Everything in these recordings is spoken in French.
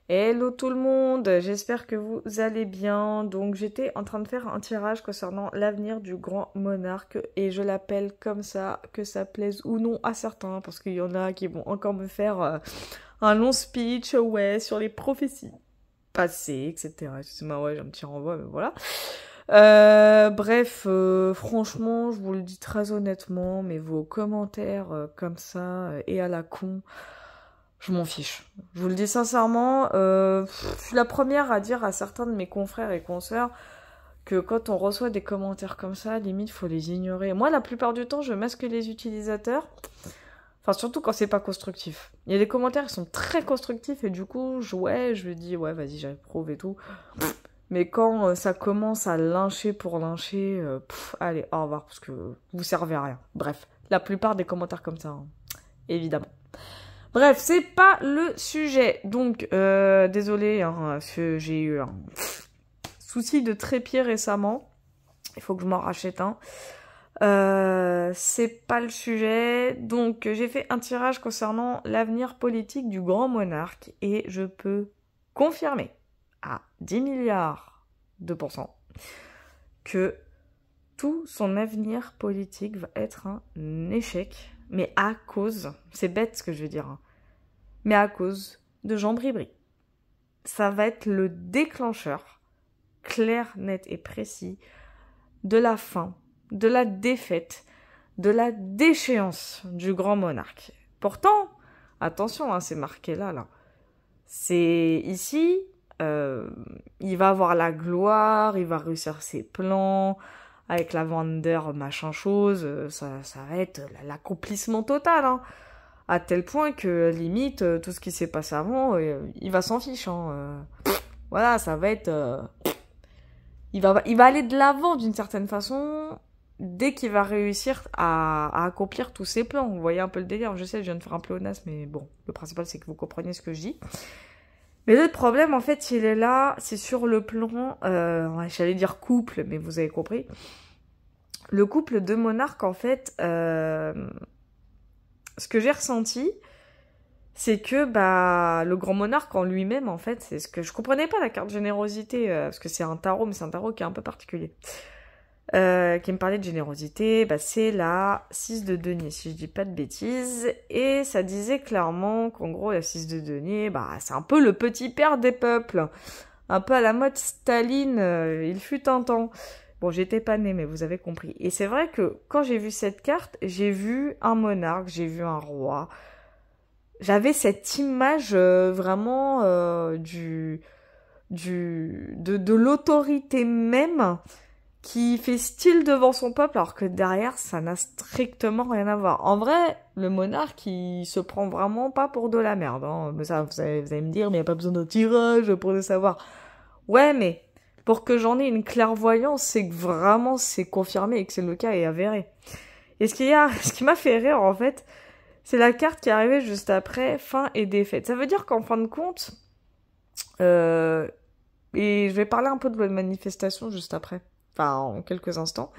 Hello tout le monde, j'espère que vous allez bien. Donc j'étais en train de faire un tirage concernant l'avenir du grand monarque et je l'appelle comme ça, que ça plaise ou non à certains, parce qu'il y en a qui vont encore me faire un long speech, ouais, sur les prophéties passées, etc. Excusez-moi, ouais, j'ai un petit renvoi, mais voilà. Bref, franchement, je vous le dis très honnêtement, mais vos commentaires comme ça et à la con, je m'en fiche. Je vous le dis sincèrement, je suis la première à dire à certains de mes confrères et consoeurs que quand on reçoit des commentaires comme ça, limite, faut les ignorer. Moi, la plupart du temps, je masque les utilisateurs. Enfin, surtout quand c'est pas constructif. Il y a des commentaires qui sont très constructifs et du coup, je me dis, ouais, vas-y, j'approuve et tout. Mais quand ça commence à lyncher pour lyncher, allez, au revoir, parce que vous servez à rien. Bref, la plupart des commentaires comme ça, hein, évidemment. Bref, c'est pas le sujet. Donc, désolé, hein, parce que j'ai eu un souci de trépied récemment. Il faut que je m'en rachète un. C'est pas le sujet. Donc, j'ai fait un tirage concernant l'avenir politique du grand monarque et je peux confirmer à 10 milliards de pourcents que tout son avenir politique va être un échec. Mais à cause, c'est bête ce que je veux dire, hein, mais à cause de Jean Bribri. Ça va être le déclencheur, clair, net et précis, de la fin, de la défaite, de la déchéance du grand monarque. Pourtant, attention, hein, c'est marqué là. C'est ici, il va avoir la gloire, il va réussir ses plans, avec la Wander, machin chose, ça va être l'accomplissement total, hein. À tel point que, limite, tout ce qui s'est passé avant, il va s'en fiche, hein. Voilà, ça va être... il va aller de l'avant d'une certaine façon, dès qu'il va réussir à accomplir tous ses plans. Vous voyez un peu le délire, je sais, je viens de faire un pléonasme, mais bon, le principal c'est que vous compreniez ce que je dis. Mais le problème, en fait, il est là, c'est sur le plan, j'allais dire couple, mais vous avez compris. Le couple de monarques, en fait, ce que j'ai ressenti, c'est que le grand monarque en lui-même, en fait, c'est ce que je comprenais pas, la carte générosité, parce que c'est un tarot, mais c'est un tarot qui est un peu particulier. Qui me parlait de générosité, c'est la 6 de denier, si je dis pas de bêtises, et ça disait clairement qu'en gros, la 6 de denier, c'est un peu le petit père des peuples, un peu à la mode Staline, il fut un temps. Bon, j'étais pas née, mais vous avez compris. Et c'est vrai que quand j'ai vu cette carte, j'ai vu un monarque, j'ai vu un roi. J'avais cette image vraiment de l'autorité même qui fait style devant son peuple, alors que derrière, ça n'a strictement rien à voir. En vrai, le monarque, il se prend vraiment pas pour de la merde, hein. Mais ça, vous allez me dire, mais il n'y a pas besoin d'un tirage pour le savoir. Ouais, mais pour que j'en ai une clairvoyance, c'est que vraiment c'est confirmé et que c'est le cas et avéré. Et ce qui m'a fait rire, en fait, c'est la carte qui est arrivée juste après, fin et défaite. Ça veut dire qu'en fin de compte, et je vais parler un peu de la manifestation juste après, enfin en quelques instants,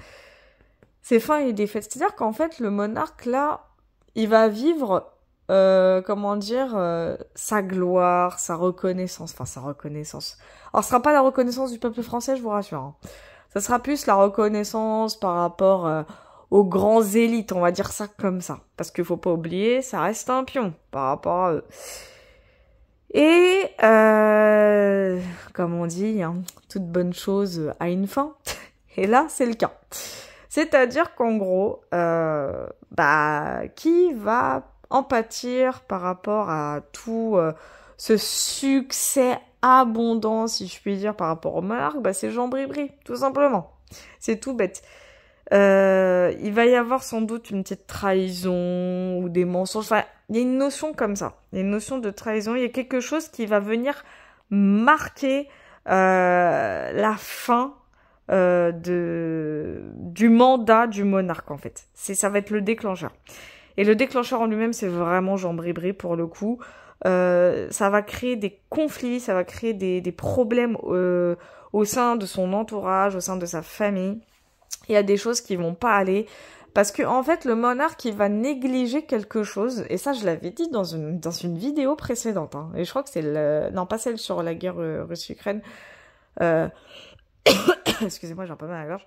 c'est fin et défaite. C'est-à-dire qu'en fait, le monarque, là, il va vivre, sa gloire, sa reconnaissance, enfin sa reconnaissance. Alors, ce sera pas la reconnaissance du peuple français, je vous rassure, hein. Ça sera plus la reconnaissance par rapport aux grands élites, on va dire ça comme ça. Parce qu'il faut pas oublier, ça reste un pion par rapport à eux. Et, comme on dit, hein, toute bonne chose a une fin. Et là, c'est le cas. C'est-à-dire qu'en gros, qui va en pâtir par rapport à tout ce succès abondant, si je puis dire, par rapport au monarque, c'est Jean Bribri, tout simplement. C'est tout bête. Il va y avoir sans doute une petite trahison ou des mensonges. Enfin, il y a une notion comme ça. Il y a une notion de trahison. Il y a quelque chose qui va venir marquer la fin du mandat du monarque, en fait. Ça va être le déclencheur. Et le déclencheur en lui-même, c'est vraiment Jean Bribri, pour le coup. Ça va créer des conflits, ça va créer des problèmes au sein de son entourage, au sein de sa famille. Il y a des choses qui vont pas aller Parce que en fait, le monarque, il va négliger quelque chose. Et ça, je l'avais dit dans une vidéo précédente. Hein. Et je crois que c'est non, pas celle sur la guerre Russie-Ukraine. Euh... Excusez-moi, j'ai un peu mal à la gorge.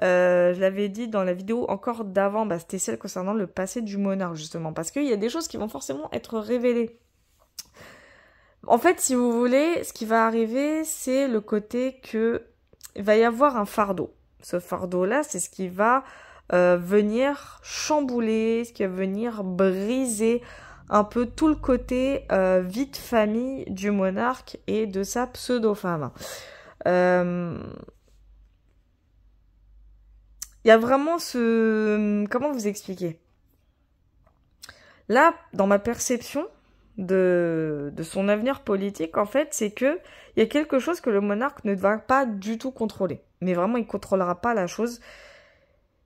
Je l'avais dit dans la vidéo encore d'avant, bah, c'était celle concernant le passé du monarque, justement. Parce qu'il y a des choses qui vont forcément être révélées. En fait, si vous voulez, ce qui va arriver, c'est le côté que il va y avoir un fardeau. Ce fardeau-là, c'est ce qui va venir chambouler, ce qui va venir briser un peu tout le côté vie de famille du monarque et de sa pseudo-femme. Il y a vraiment ce... Comment vous expliquer? Là, dans ma perception de son avenir politique, en fait, c'est que il y a quelque chose que le monarque ne va pas du tout contrôler. Mais vraiment, il contrôlera pas la chose.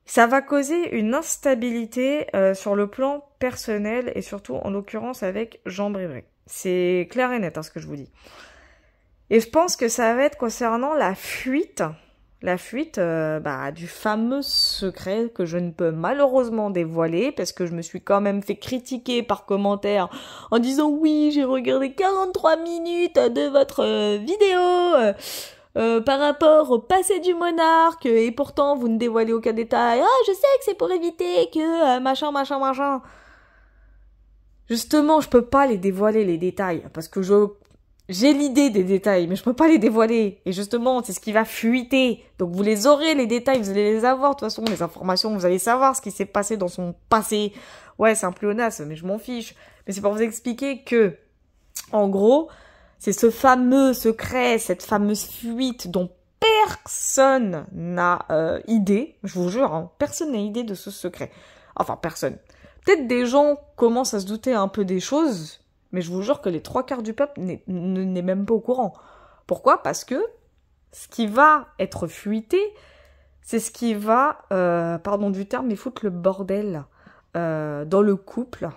Ça va causer une instabilité sur le plan personnel et surtout, en l'occurrence, avec Jean Brébret. C'est clair et net, hein, ce que je vous dis. Et je pense que ça va être concernant la fuite du fameux secret que je ne peux malheureusement dévoiler parce que je me suis quand même fait critiquer par commentaire en disant oui, j'ai regardé 43 minutes de votre vidéo par rapport au passé du monarque et pourtant vous ne dévoilez aucun détail. Ah, je sais que c'est pour éviter que machin. Justement, je peux pas les dévoiler les détails parce que j'ai l'idée des détails, mais je peux pas les dévoiler. Et justement, c'est ce qui va fuiter. Donc vous les aurez, les détails, vous allez les avoir. De toute façon, les informations, vous allez savoir ce qui s'est passé dans son passé. Ouais, c'est un pléonasme, mais je m'en fiche. Mais c'est pour vous expliquer que, en gros, c'est ce fameux secret, cette fameuse fuite dont personne n'a idée. Je vous jure, hein, personne n'a idée de ce secret. Enfin, personne. Peut-être des gens commencent à se douter un peu des choses, mais je vous jure que les 3/4 du peuple n'est même pas au courant. Pourquoi? Parce que ce qui va être fuité, c'est ce qui va, pardon du terme, mais foutre le bordel dans le couple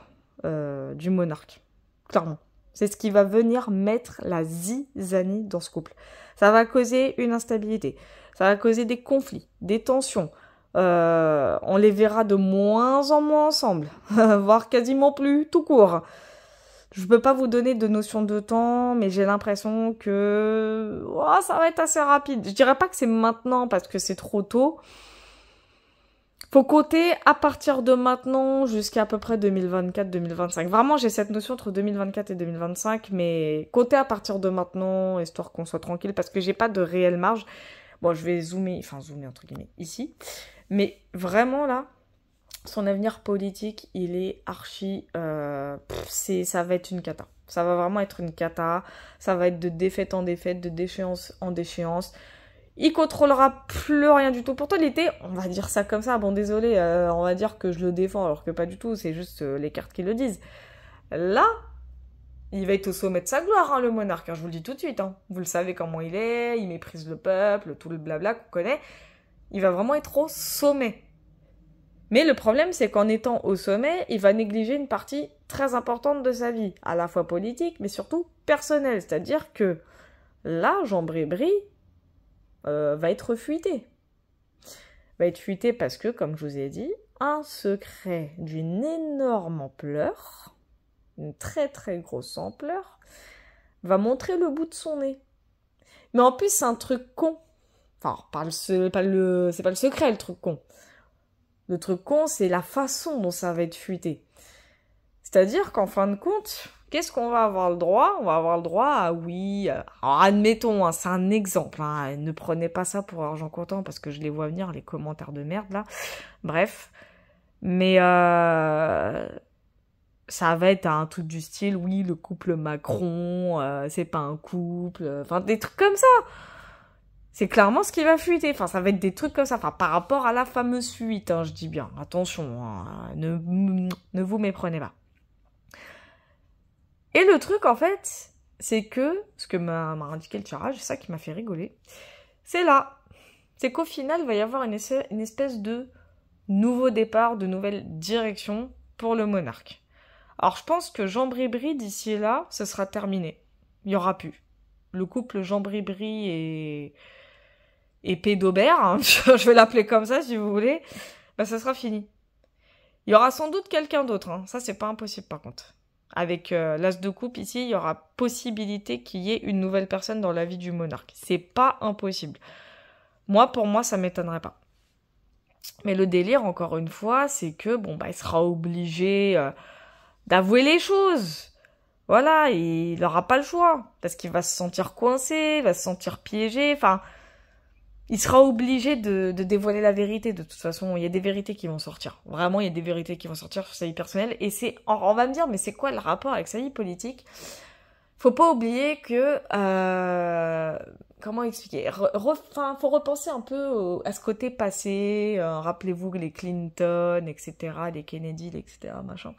du monarque. Clairement. C'est ce qui va venir mettre la zizanie dans ce couple. Ça va causer une instabilité. Ça va causer des conflits, des tensions. On les verra de moins en moins ensemble, voire quasiment plus, tout court. Je peux pas vous donner de notion de temps, mais j'ai l'impression que ça va être assez rapide. Je dirais pas que c'est maintenant parce que c'est trop tôt. Faut compter à partir de maintenant jusqu'à à peu près 2024-2025. Vraiment, j'ai cette notion entre 2024 et 2025, mais compter à partir de maintenant, histoire qu'on soit tranquille, parce que j'ai pas de réelle marge. Bon, je vais zoomer entre guillemets ici. Mais vraiment là, son avenir politique, il est archi... ça va être une cata. Ça va vraiment être une cata. Ça va être de défaite en défaite, de déchéance en déchéance. Il contrôlera plus rien du tout. Pourtant, l'été, on va dire ça comme ça. Bon, désolé, on va dire que je le défends, alors que pas du tout. C'est juste les cartes qui le disent. Là, il va être au sommet de sa gloire, hein, le monarque. Hein, je vous le dis tout de suite. Hein. Vous le savez comment il est. Il méprise le peuple, tout le blabla qu'on connaît. Il va vraiment être au sommet. Mais le problème, c'est qu'en étant au sommet, il va négliger une partie très importante de sa vie, à la fois politique, mais surtout personnelle. C'est-à-dire que là, Jean Brébry va être fuité. Va être fuité parce que, comme je vous ai dit, un secret d'une énorme ampleur, une très très grosse ampleur, va montrer le bout de son nez. Mais en plus, c'est un truc con. Enfin, c'est pas le secret, le truc con. Le truc con, c'est la façon dont ça va être fuité. C'est-à-dire qu'en fin de compte, qu'est-ce qu'on va avoir le droit? On va avoir le droit à oui... Alors admettons, hein, c'est un exemple. Hein, ne prenez pas ça pour argent comptant parce que je les vois venir, les commentaires de merde là. Bref. Mais ça va être un truc du style, oui, le couple Macron, c'est pas un couple... Enfin, des trucs comme ça. C'est clairement ce qui va fuiter. Enfin, ça va être des trucs comme ça. Enfin, par rapport à la fameuse fuite, hein, je dis bien. Attention, hein, ne vous méprenez pas. Et le truc, en fait, c'est que, ce que m'a indiqué le tirage, c'est ça qui m'a fait rigoler, c'est là. C'est qu'au final, il va y avoir une espèce de nouveau départ, de nouvelle direction pour le monarque. Alors, je pense que Jean Brébry, d'ici là, ce sera terminé. Il n'y aura plus. Le couple Jean Brébry et Pédobert, hein, je vais l'appeler comme ça si vous voulez, bah ça sera fini. Il y aura sans doute quelqu'un d'autre, hein. Ça c'est pas impossible par contre. Avec l'as de coupe ici, il y aura possibilité qu'il y ait une nouvelle personne dans la vie du monarque. C'est pas impossible. Pour moi, ça m'étonnerait pas. Mais le délire, encore une fois, c'est que, il sera obligé d'avouer les choses. Voilà, il n'aura pas le choix. Parce qu'il va se sentir coincé, il va se sentir piégé, enfin... Il sera obligé de dévoiler la vérité, de toute façon. Il y a des vérités qui vont sortir. Vraiment, il y a des vérités qui vont sortir sur sa vie personnelle. Et on va me dire, mais c'est quoi le rapport avec sa vie politique? Faut pas oublier que... comment expliquer? Faut repenser un peu à ce côté passé. Rappelez-vous les Clinton, etc., les Kennedy, etc., machin.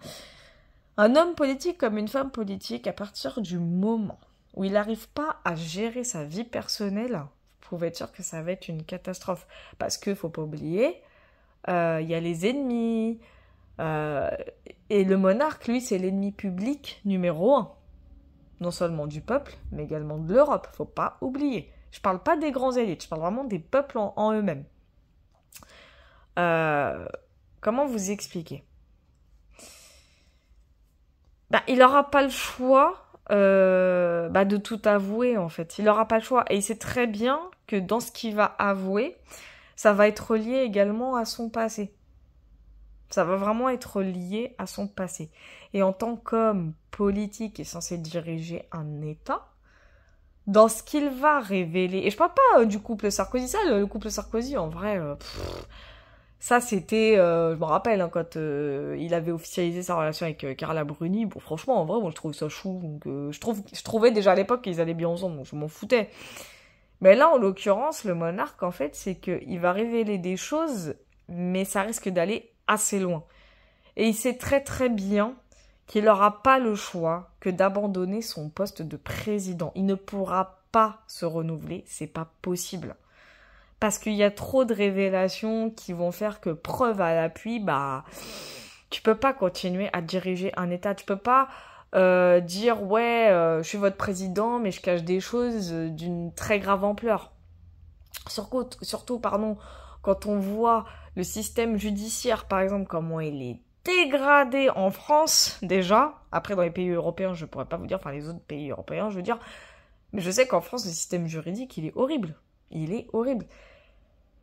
Un homme politique comme une femme politique, à partir du moment où il n'arrive pas à gérer sa vie personnelle... Vous pouvez être sûr que ça va être une catastrophe. Parce que, faut pas oublier, il y a les ennemis. Et le monarque, lui, c'est l'ennemi public numéro 1. Non seulement du peuple, mais également de l'Europe. Faut pas oublier. Je parle pas des grands élites, je parle vraiment des peuples en eux-mêmes. Comment vous expliquer? Il n'aura pas le choix de tout avouer, en fait. Il n'aura pas le choix. Et il sait très bien que dans ce qu'il va avouer, ça va être lié également à son passé. Ça va vraiment être lié à son passé. Et en tant qu'homme politique et censé diriger un État, dans ce qu'il va révéler... Et je parle pas du couple Sarkozy. Ça, le couple Sarkozy, en vrai... ça, c'était... je me rappelle, hein, quand il avait officialisé sa relation avec Carla Bruni. Bon, franchement, en vrai, moi, je trouvais ça chou. Donc, je trouvais déjà à l'époque qu'ils allaient bien ensemble, donc je m'en foutais. Mais là, en l'occurrence, le monarque, en fait, c'est qu'il va révéler des choses, mais ça risque d'aller assez loin. Et il sait très très bien qu'il n'aura pas le choix que d'abandonner son poste de président. Il ne pourra pas se renouveler, c'est pas possible. Parce qu'il y a trop de révélations qui vont faire que, preuve à l'appui, tu peux pas continuer à diriger un État. Tu peux pas dire, je suis votre président, mais je cache des choses d'une très grave ampleur. Surtout, quand on voit le système judiciaire, par exemple, comment il est dégradé en France, déjà. Après, dans les pays européens, je pourrais pas vous dire, enfin, les autres pays européens, je veux dire. Mais je sais qu'en France, le système juridique, il est horrible. Il est horrible.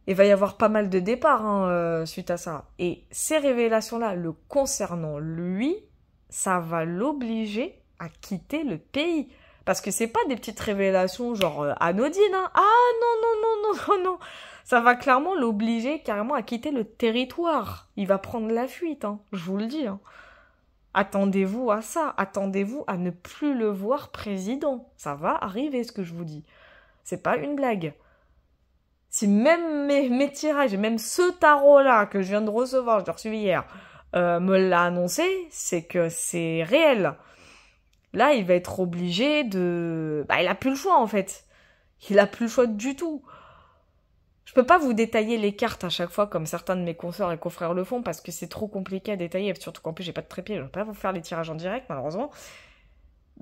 Il va y avoir pas mal de départs suite à ça. Et ces révélations-là, le concernant lui, ça va l'obliger à quitter le pays. Parce que c'est pas des petites révélations genre anodines. Hein. Ah non. Ça va clairement l'obliger carrément à quitter le territoire. Il va prendre la fuite, hein, je vous le dis. Hein. Attendez-vous à ça. Attendez-vous à ne plus le voir président. Ça va arriver ce que je vous dis. C'est pas une blague. Si même mes tirages, même ce tarot-là que je viens de recevoir, je l'ai reçu hier, me l'a annoncé, c'est que c'est réel. Là, il va être obligé de... il a plus le choix, en fait. Il a plus le choix du tout. Je peux pas vous détailler les cartes à chaque fois, comme certains de mes consoeurs et confrères le font, parce que c'est trop compliqué à détailler, surtout qu'en plus, j'ai pas de trépied, je ne peux pas vous faire les tirages en direct, malheureusement.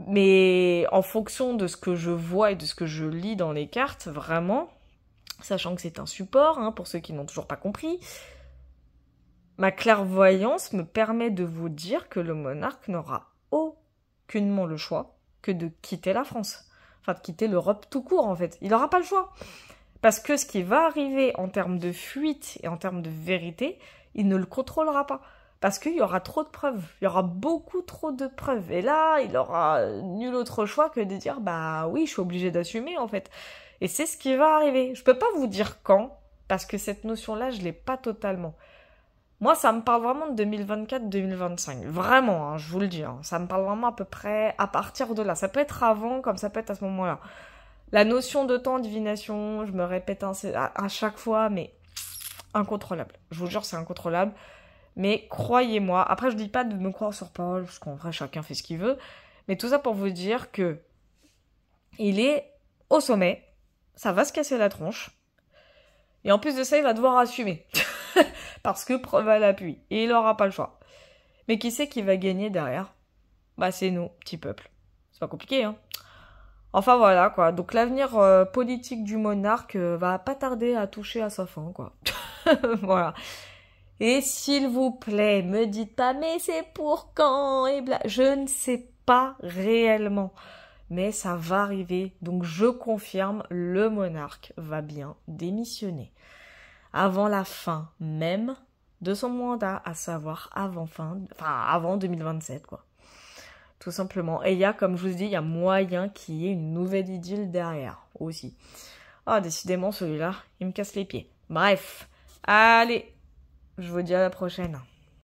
Mais en fonction de ce que je vois et de ce que je lis dans les cartes, vraiment... Sachant que c'est un support, pour ceux qui n'ont toujours pas compris, ma clairvoyance me permet de vous dire que le monarque n'aura aucunement le choix que de quitter la France. Enfin, de quitter l'Europe tout court, en fait. Il n'aura pas le choix. Parce que ce qui va arriver en termes de fuite et en termes de vérité, il ne le contrôlera pas. Parce qu'il y aura trop de preuves. Il y aura beaucoup trop de preuves. Et là, il aura nul autre choix que de dire, oui, je suis obligé d'assumer, en fait. Et c'est ce qui va arriver. Je peux pas vous dire quand, parce que cette notion-là, je l'ai pas totalement. Moi, ça me parle vraiment de 2024-2025. Vraiment, je vous le dis. Ça me parle vraiment à peu près à partir de là. Ça peut être avant, comme ça peut être à ce moment-là. La notion de temps, divination, je me répète à chaque fois, mais incontrôlable. Je vous jure, c'est incontrôlable. Mais croyez-moi, après je dis pas de me croire sur parole, parce qu'en vrai, chacun fait ce qu'il veut. Mais tout ça pour vous dire que il est au sommet. Ça va se casser la tronche. Et en plus de ça, il va devoir assumer. Parce que preuve à l'appui. Et il n'aura pas le choix. Mais qui c'est qui va gagner derrière? C'est nous, petit peuple. C'est pas compliqué, hein. Enfin voilà, quoi. Donc l'avenir politique du monarque va pas tarder à toucher à sa fin, quoi. Voilà. Et s'il vous plaît, me dites pas, mais c'est pour quand et bla. Je ne sais pas réellement. Mais ça va arriver. Donc je confirme, le monarque va bien démissionner. Avant la fin même de son mandat, à savoir avant 2027, quoi. Tout simplement. Et il y a, comme je vous dis, il y a moyen qu'il y ait une nouvelle idylle derrière aussi. Ah, décidément, celui-là, il me casse les pieds. Bref. Allez, je vous dis à la prochaine.